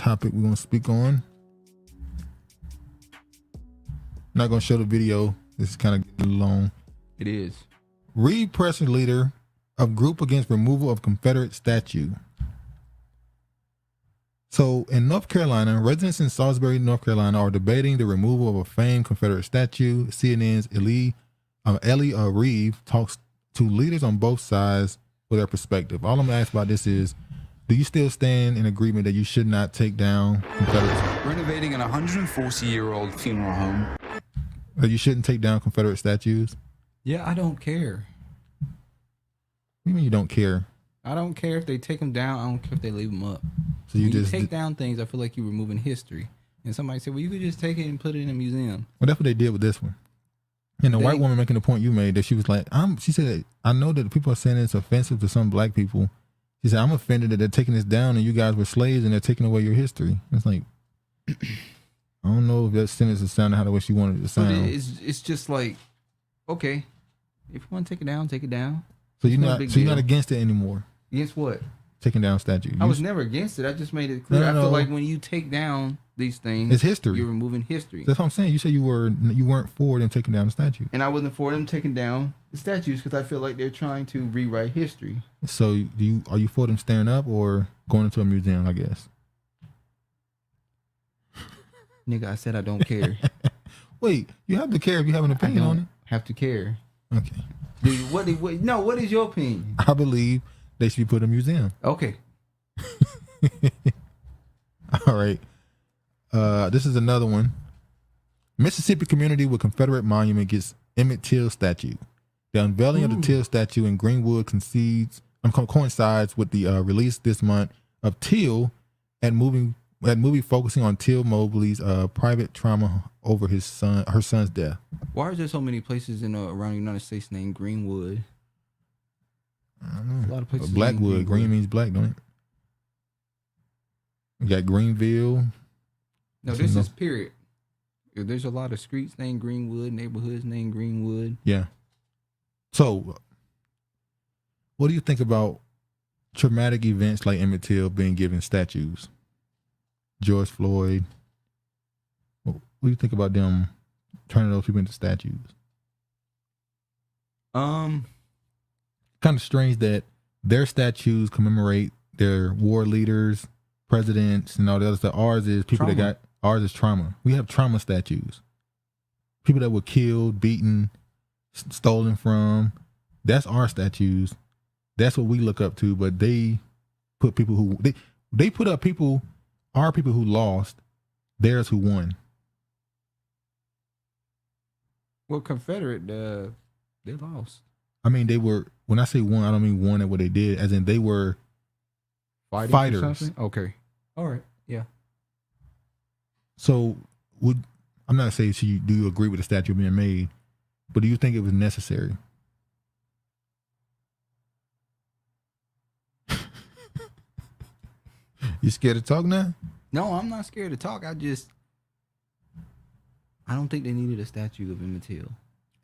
topic we're going to speak on. Not going to show the video. This is kind of getting long. It is. Reeve presses leader of group against removal of Confederate statue. So in North Carolina, residents in Salisbury, North Carolina are debating the removal of a famed Confederate statue. CNN's Elle Reeve talks to leaders on both sides for their perspective. All I'm going to ask about this is, do you still stand in agreement that you should not take down Confederate? Renovating an 140-year-old funeral home. That you shouldn't take down Confederate statues? Yeah, I don't care. What do you mean you don't care? I don't care if they take them down. I don't care if they leave them up. So you when just you take down things, I feel like you're removing history. And somebody said, well, you could just take it and put it in a museum. Well, that's what they did with this one. And the white woman making the point you made, that she was like, she said, I know that people are saying it's offensive to some black people. She said, I'm offended that they're taking this down and you guys were slaves and they're taking away your history. It's like, I don't know if that sentence is sounding how the way she wanted it to sound. But it's just like, okay, if you want to take it down, take it down. So you're not against it anymore? Against what? Taking down statues. I was never against it. I just made it clear. No. I feel like when you take down these things, it's history. You're removing history. That's what I'm saying. You said you weren't for them taking down the statue. And I wasn't for them taking down the statues because I feel like they're trying to rewrite history. So are you for them staring up or going into a museum, I guess? Nigga, I said I don't care. Wait, you have to care if you have an opinion on it? Have to care. Okay. Dude, what is your opinion? I believe they should be put in a museum. Okay. All right. This is another one. Mississippi community with Confederate monument gets Emmett Till statue. The unveiling of the Till statue in Greenwood coincides with the release this month of Till at movie focusing on Till Mobley's private trauma over her son's death. Why is there so many places around the United States named Greenwood? I don't know. A lot of places. Blackwood. Green means black, don't it? We got Greenville. No, this is period. There's a lot of streets named Greenwood, neighborhoods named Greenwood. Yeah. So, what do you think about traumatic events like Emmett Till being given statues? George Floyd. What do you think about them turning those people into statues? Kind of strange that their statues commemorate their war leaders, presidents, and all the other stuff. Ours is people trauma. Ours is trauma. We have trauma statues. People that were killed, beaten, stolen from. That's our statues. That's what we look up to. But they put people who they put up people, our people who lost, theirs who won. Well, Confederate, they lost. I mean, they were. When I say won, I don't mean won at what they did, as in they were fighters. Okay. All right. Yeah. So, I'm not saying do you agree with the statue being made, but do you think it was necessary? You scared to talk now? No, I'm not scared to talk. I don't think they needed a statue of Emmett Till.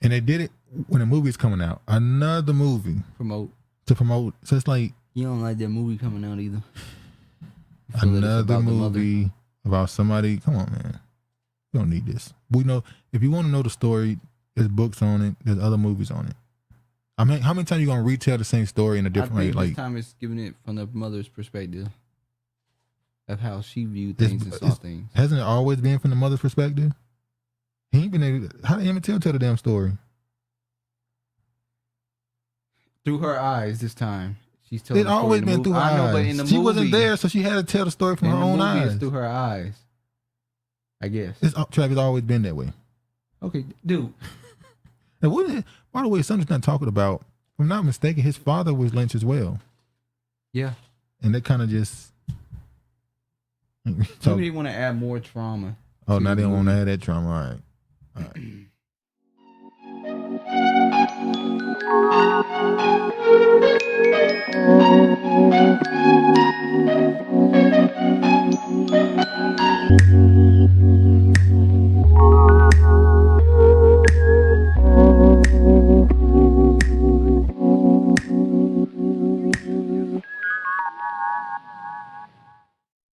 And they did it when a movie's coming out. Another movie. To promote. So it's like... You don't like that movie coming out either. Another movie about somebody. Come on, man. We don't need this. We know, if you want to know the story, there's books on it. There's other movies on it. I mean, how many times are you going to retell the same story in a different way? This time it's giving it from the mother's perspective of how she viewed things and saw things. Hasn't it always been from the mother's perspective? He ain't been able to, how did Emmett Till tell the damn story? Through her eyes this time. She's telling. It's always been through her eyes. But in the movie, wasn't there, so she had to tell the story from her own eyes. It's through her eyes, I guess. Travis always been that way. Okay, dude. And by the way, something's not talking about. If I'm not mistaken, his father was lynched as well. Yeah. And they kind of just. Maybe they want to add more trauma. Oh, now they don't want to add that trauma. All right.